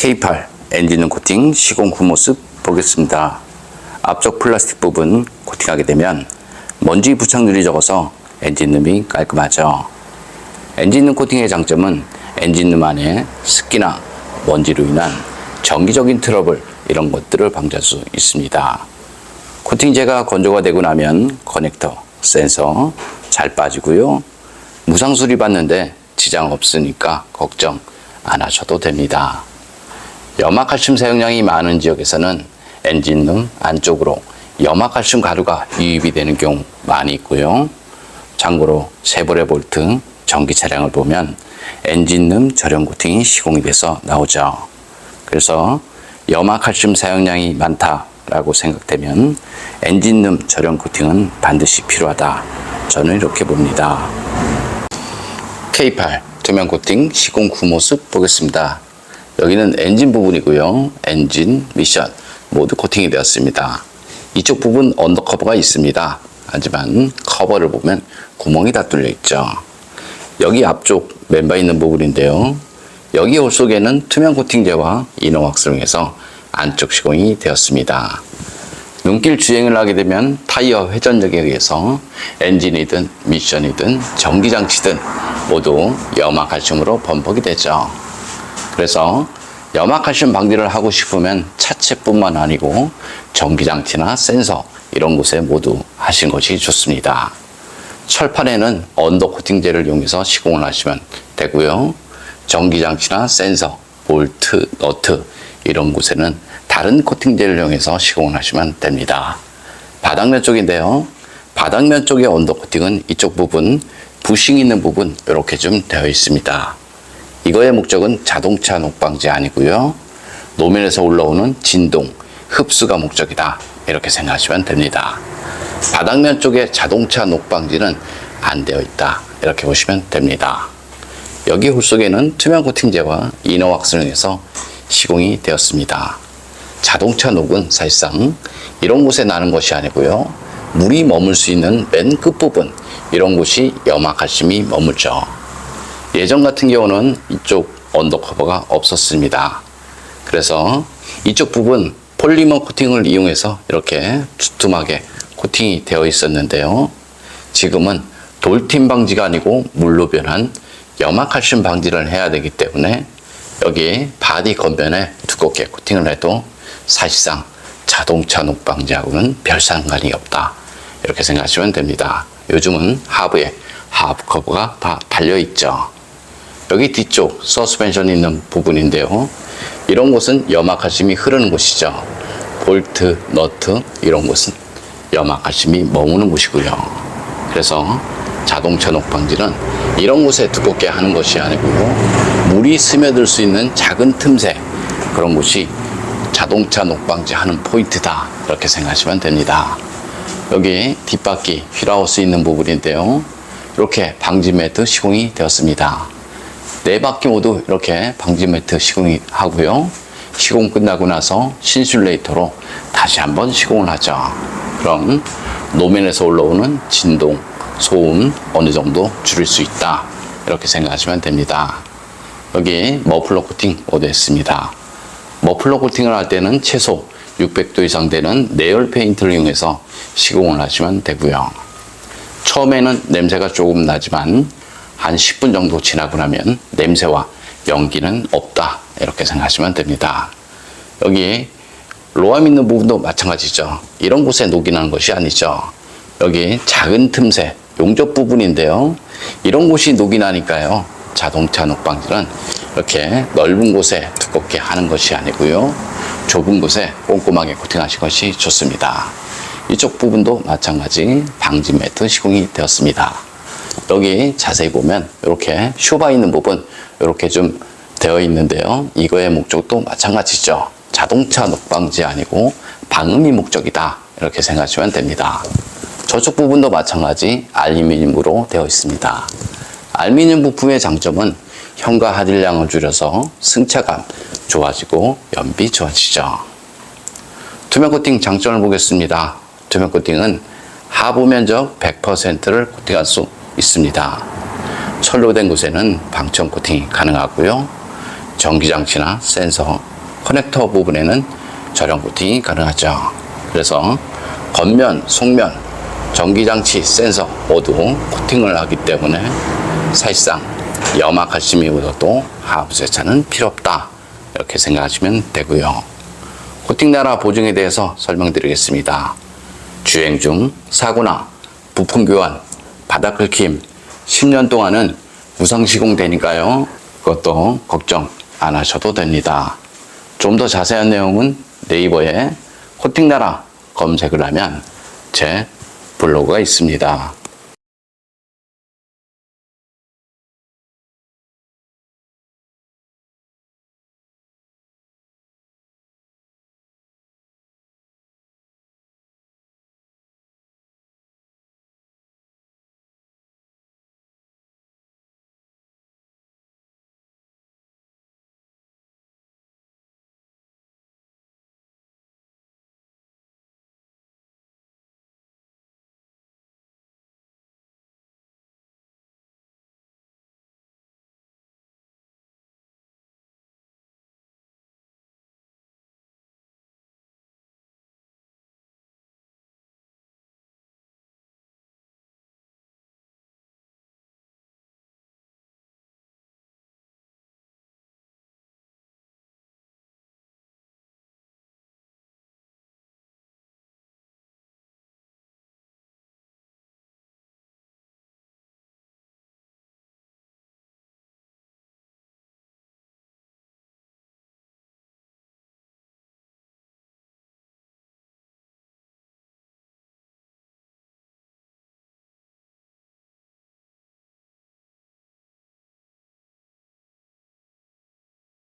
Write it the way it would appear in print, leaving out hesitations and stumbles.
K8 엔진룸 코팅 시공 후 모습 보겠습니다. 앞쪽 플라스틱 부분 코팅하게 되면 먼지 부착률이 적어서 엔진룸이 깔끔하죠. 엔진룸 코팅의 장점은 엔진룸 안에 습기나 먼지로 인한 정기적인 트러블 이런 것들을 방지할 수 있습니다. 코팅제가 건조가 되고 나면 커넥터, 센서 잘 빠지고요. 무상 수리받는데 지장 없으니까 걱정 안 하셔도 됩니다. 염화칼슘 사용량이 많은 지역에서는 엔진룸 안쪽으로 염화칼슘 가루가 유입이 되는 경우 많이 있고요. 참고로 쉐보레 볼트 전기 차량을 보면 엔진룸 절연 코팅이 시공이 돼서 나오죠. 그래서 염화칼슘 사용량이 많다라고 생각되면 엔진룸 절연 코팅은 반드시 필요하다. 저는 이렇게 봅니다. K8 투명 코팅 시공 후 모습 보겠습니다. 여기는 엔진 부분이고요. 엔진, 미션 모두 코팅이 되었습니다. 이쪽 부분 언더커버가 있습니다. 하지만 커버를 보면 구멍이 다 뚫려 있죠. 여기 앞쪽 멤버 있는 부분인데요. 여기 홀 속에는 투명 코팅제와 이너왁스를 이용해서 안쪽 시공이 되었습니다. 눈길 주행을 하게 되면 타이어 회전력에 의해서 엔진이든 미션이든 전기장치든 모두 염화칼슘으로 범벅이 되죠. 그래서 염화칼슘 방지를 하고 싶으면 차체뿐만 아니고 전기장치나 센서 이런 곳에 모두 하신 것이 좋습니다. 철판에는 언더코팅제를 이용해서 시공을 하시면 되고요. 전기장치나 센서, 볼트, 너트 이런 곳에는 다른 코팅제를 이용해서 시공을 하시면 됩니다. 바닥면 쪽인데요. 바닥면 쪽의 언더코팅은 이쪽 부분, 부싱 있는 부분 이렇게 좀 되어 있습니다. 이거의 목적은 자동차 녹방지 아니고요. 노면에서 올라오는 진동, 흡수가 목적이다. 이렇게 생각하시면 됩니다. 바닥면 쪽에 자동차 녹방지는 안 되어 있다. 이렇게 보시면 됩니다. 여기 홀 속에는 투명 코팅제와 이너왁스를 이용해서 시공이 되었습니다. 자동차 녹은 사실상 이런 곳에 나는 것이 아니고요. 물이 머물 수 있는 맨 끝부분 이런 곳이 염화칼슘이 머물죠. 예전 같은 경우는 이쪽 언더커버가 없었습니다. 그래서 이쪽 부분 폴리머 코팅을 이용해서 이렇게 두툼하게 코팅이 되어 있었는데요. 지금은 돌팀 방지가 아니고 물로 변한 염화칼슘 방지를 해야 되기 때문에 여기 바디 겉면에 두껍게 코팅을 해도 사실상 자동차 녹 방지하고는 별 상관이 없다. 이렇게 생각하시면 됩니다. 요즘은 하부에 하부 커버가 다 달려있죠. 여기 뒤쪽 서스펜션이 있는 부분인데요. 이런 곳은 염화칼슘이 흐르는 곳이죠. 볼트, 너트 이런 곳은 염화칼슘이 머무는 곳이고요. 그래서 자동차 녹 방지는 이런 곳에 두껍게 하는 것이 아니고요. 물이 스며들 수 있는 작은 틈새 그런 곳이 자동차 녹 방지하는 포인트다. 이렇게 생각하시면 됩니다. 여기 뒷바퀴 휠하우스 있는 부분인데요. 이렇게 방지 매트 시공이 되었습니다. 네 바퀴 모두 이렇게 방지 매트 시공이 하고요. 시공 끝나고 나서 신슐레이터로 다시 한번 시공을 하죠. 그럼 노면에서 올라오는 진동, 소음 어느 정도 줄일 수 있다. 이렇게 생각하시면 됩니다. 여기 머플러 코팅 모두 했습니다. 머플러 코팅을 할 때는 최소 600도 이상 되는 내열 페인트를 이용해서 시공을 하시면 되고요. 처음에는 냄새가 조금 나지만 한 10분 정도 지나고 나면 냄새와 연기는 없다. 이렇게 생각하시면 됩니다. 여기 로함 있는 부분도 마찬가지죠. 이런 곳에 녹이 나는 것이 아니죠. 여기 작은 틈새, 용접 부분인데요. 이런 곳이 녹이 나니까요. 자동차 녹 방지는 이렇게 넓은 곳에 두껍게 하는 것이 아니고요. 좁은 곳에 꼼꼼하게 코팅하신 것이 좋습니다. 이쪽 부분도 마찬가지 방지 매트 시공이 되었습니다. 여기 자세히 보면 이렇게 쇼바 있는 부분 이렇게 좀 되어 있는데요. 이거의 목적도 마찬가지죠. 자동차 녹 방지 아니고 방음이 목적이다. 이렇게 생각하시면 됩니다. 저쪽 부분도 마찬가지 알루미늄으로 되어 있습니다. 알루미늄 부품의 장점은 현과 하딜량을 줄여서 승차감 좋아지고 연비 좋아지죠. 투명 코팅 장점을 보겠습니다. 투명 코팅은 하부 면적 100%를 코팅할 수 있습니다. 철로 된 곳에는 방청 코팅이 가능하고요. 전기장치나 센서, 커넥터 부분에는 저렴 코팅이 가능하죠. 그래서 겉면, 속면, 전기장치, 센서 모두 코팅을 하기 때문에 사실상 염화칼슘이 묻어도 하부 세차는 필요 없다. 이렇게 생각하시면 되고요. 코팅 나라 보증에 대해서 설명드리겠습니다. 주행 중 사고나 부품 교환, 바닥 긁힘 10년 동안은 무상 시공되니까요. 그것도 걱정 안 하셔도 됩니다. 좀 더 자세한 내용은 네이버에 코팅 나라 검색을 하면 제 블로그가 있습니다.